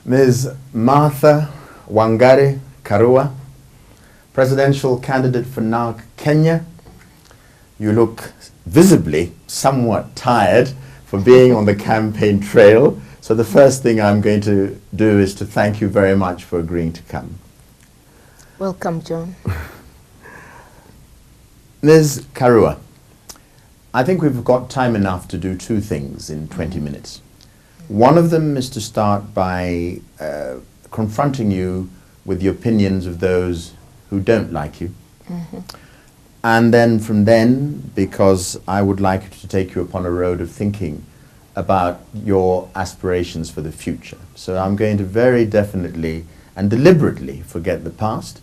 Ms. Martha Karua, presidential candidate for NARC-Kenya. You look visibly somewhat tired for being on the campaign trail. So the first thing I'm going to do is to thank you very much for agreeing to come. Welcome, John. Ms. Karua, I think we've got time enough to do two things in 20 minutes. One of them is to start by confronting you with the opinions of those who don't like you. And then from then, because I would like to take you upon a road of thinking about your aspirations for the future. So I'm going to very definitely and deliberately forget the past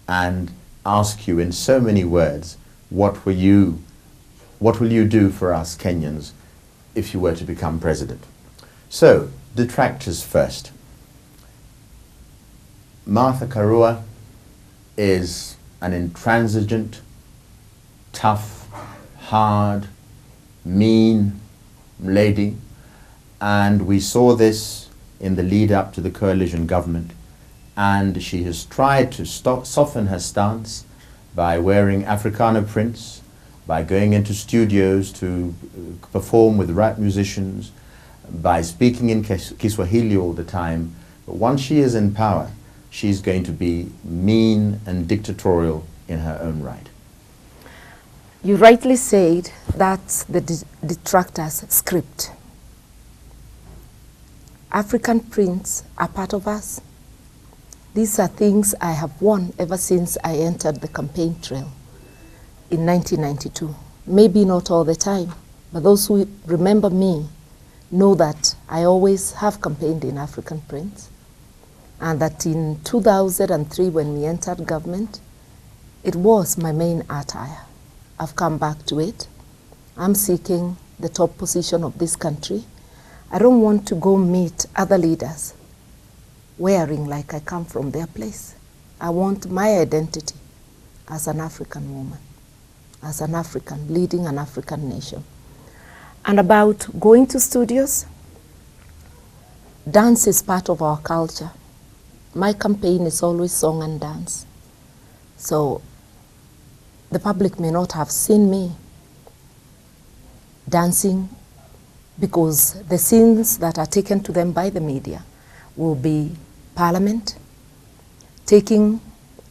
and ask you in so many words, what will you do for us Kenyans if you were to become president? So, detractors first. Martha Karua is an intransigent, tough, hard, mean lady, and we saw this in the lead up to the coalition government, and she has tried to soften her stance by wearing Afrikaner prints, by going into studios to perform with rap musicians, by speaking in Kiswahili all the time. But once she is in power, she's going to be mean and dictatorial in her own right. You rightly said that's the detractors' script. African prints are part of us. These are things I have worn ever since I entered the campaign trail in 1992. Maybe not all the time, but those who remember me know that I always have campaigned in African prints, and that in 2003 when we entered government, it was my main attire. I've come back to it. I'm seeking the top position of this country. I don't want to go meet other leaders wearing like I come from their place. I want my identity as an African woman, as an African, leading an African nation. And about going to studios, dance is part of our culture. My campaign is always song and dance. So the public may not have seen me dancing because the scenes that are taken to them by the media will be Parliament, taking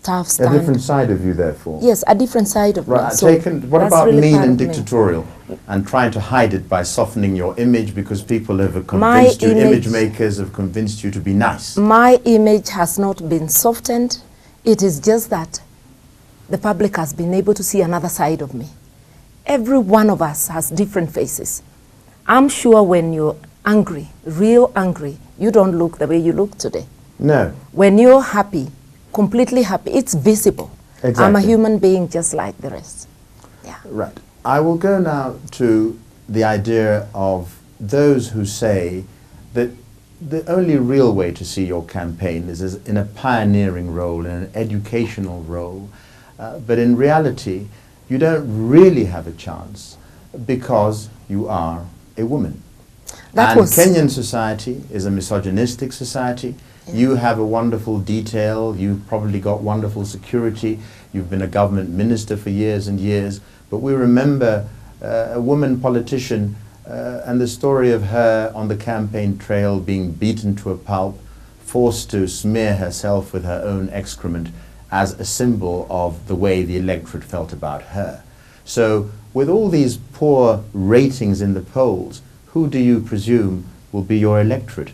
tough stand. A different side of you, therefore. Yes, a different side of right. me. So what about really mean and dictatorial and trying to hide it by softening your image because people have convinced you, image makers have convinced you to be nice? My image has not been softened. It is just that the public has been able to see another side of me. Every one of us has different faces. I'm sure when you're angry, real angry, you don't look the way you look today. No. When you're happy, completely happy, it's visible. Exactly. I'm a human being just like the rest. Yeah. Right. I will go now to the idea of those who say that the only real way to see your campaign is in a pioneering role, in an educational role. But in reality, you don't really have a chance because you are a woman. Kenyan society is a misogynistic society. Yeah. You have a wonderful detail, you've probably got wonderful security, you've been a government minister for years and years, but we remember a woman politician and the story of her on the campaign trail being beaten to a pulp, forced to smear herself with her own excrement as a symbol of the way the electorate felt about her. So with all these poor ratings in the polls, who do you presume will be your electorate?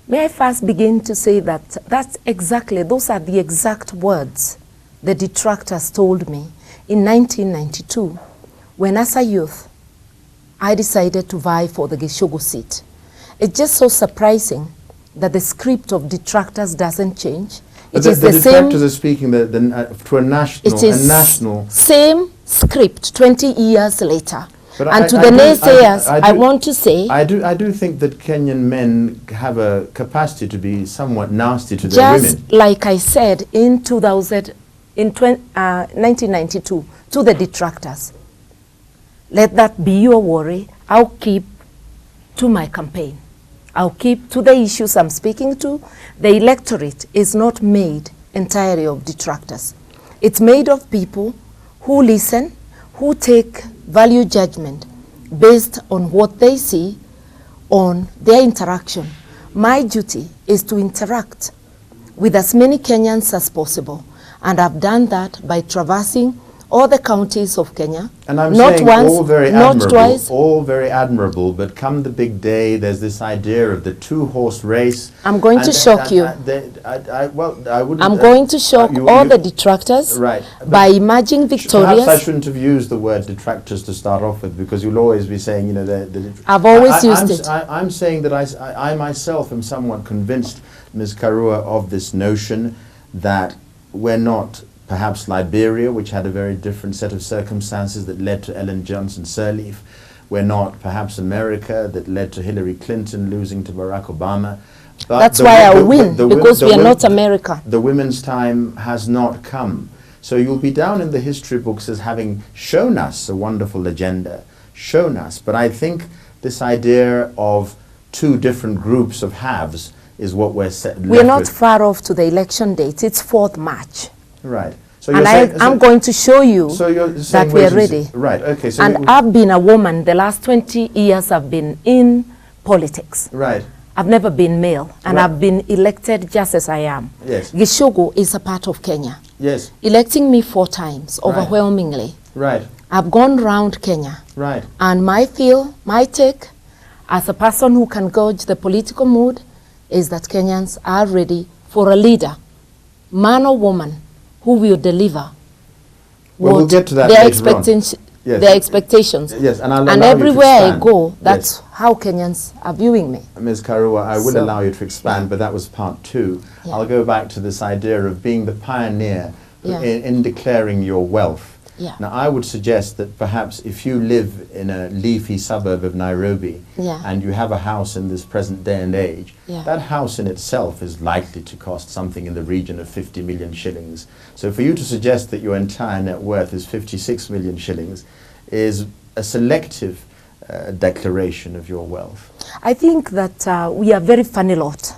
May I first begin to say that those are the exact words the detractors told me in 1992 when as a youth I decided to vie for the Gishogo seat. It's just so surprising that the script of detractors doesn't change. It is the detractors are speaking to a national... Same script 20 years later. But and to the naysayers, I want to say... I do think that Kenyan men have a capacity to be somewhat nasty to their women. Just like I said in 1992 to the detractors, let that be your worry. I'll keep to my campaign. I'll keep to the issues I'm speaking to. The electorate is not made entirely of detractors. It's made of people who listen, who take value judgment based on what they see on their interaction. My duty is to interact with as many Kenyans as possible, and I've done that by traversing all the counties of Kenya. And I'm not saying once, all very not admirable, twice. all very admirable, but come the big day, there's this idea of the two-horse race. I'm going to shock you. I wouldn't. I'm going to shock all the detractors by emerging victorious. Perhaps I shouldn't have used the word detractors to start off with, because you'll always be saying, you know, I've always used it. I'm saying that I myself am somewhat convinced, Ms. Karua, of this notion that we're not perhaps Liberia, which had a very different set of circumstances that led to Ellen Johnson Sirleaf. We're not perhaps America, that led to Hillary Clinton losing to Barack Obama. But that's why I win, because we are not America. The women's time has not come. So you'll be down in the history books as having shown us a wonderful agenda, shown us. But I think this idea of two different groups of halves is what we're We're not far off to the election date. It's 4th March. Right. So and I'm going to show you that we're ready. Right, okay. So and I've been a woman. The last 20 years I've been in politics. Right. I've never been male, and I've been elected just as I am. Yes. Gishogo is a part of Kenya. Yes. Electing me 4 times, overwhelmingly. Right. I've gone round Kenya. Right. And my take, as a person who can gauge the political mood, is that Kenyans are ready for a leader, man or woman, who will deliver we'll get to that their expectations. Yes, and everywhere I go, that's how Kenyans are viewing me. Ms. Karua, I will allow you to expand, but that was part 2. Yeah. I'll go back to this idea of being the pioneer in declaring your wealth. Yeah. Now, I would suggest that perhaps if you live in a leafy suburb of Nairobi and you have a house in this present day and age, that house in itself is likely to cost something in the region of 50 million shillings. So for you to suggest that your entire net worth is 56 million shillings is a selective declaration of your wealth. I think that we are very funny lot,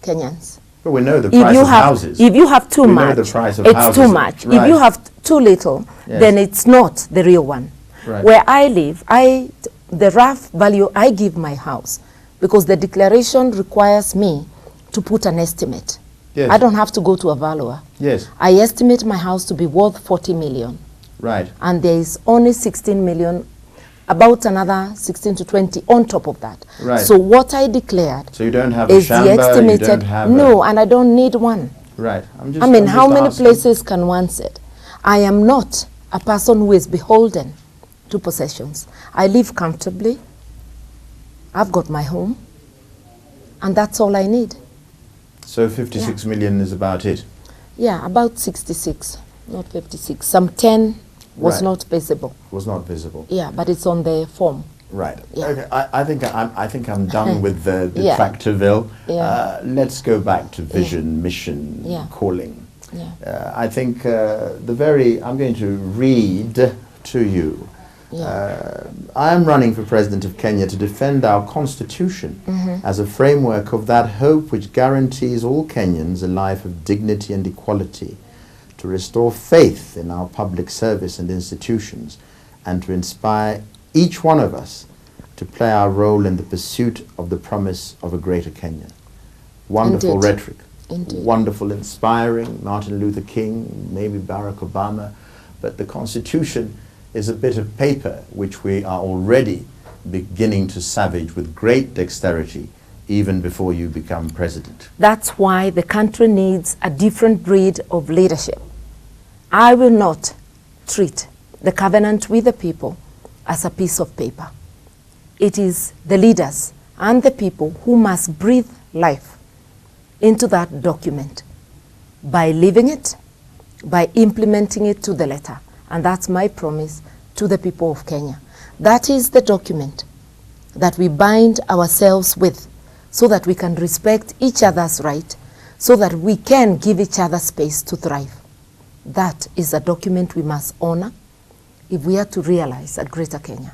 Kenyans. But we know the price of houses. If you have too much, it's too much. Right. If you have too little, then it's not the real one. Right. Where I live, the rough value I give my house, because the declaration requires me to put an estimate. Yes. I don't have to go to a valuer. Yes. I estimate my house to be worth 40 million. Right. And there is only 16 million, about another 16 to 20 on top of that. Right. So what I declared so you don't have is a shamba, the estimated. You don't have no, and I don't need one. Right. I mean, how many places can one sit? I am not a person who is beholden to possessions. I live comfortably. I've got my home. And that's all I need. So 56 million is about it? Yeah, about 66, not 56. Some 10 was not visible. Was not visible. Yeah, but it's on the form. Right. Yeah. Okay. I think I'm done with the Tractorville. Let's go back to vision, mission, calling. Yeah. I think I'm going to read to you. I am running for President of Kenya to defend our Constitution as a framework of that hope which guarantees all Kenyans a life of dignity and equality, to restore faith in our public service and institutions, and to inspire each one of us to play our role in the pursuit of the promise of a greater Kenya. Wonderful rhetoric. Indeed. Wonderful, inspiring, Martin Luther King, maybe Barack Obama, but the Constitution is a bit of paper which we are already beginning to savage with great dexterity even before you become president. That's why the country needs a different breed of leadership. I will not treat the covenant with the people as a piece of paper. It is the leaders and the people who must breathe life into that document by living it, by implementing it to the letter. And that's my promise to the people of Kenya. That is the document that we bind ourselves with so that we can respect each other's right, so that we can give each other space to thrive. That is a document we must honor if we are to realize a greater Kenya.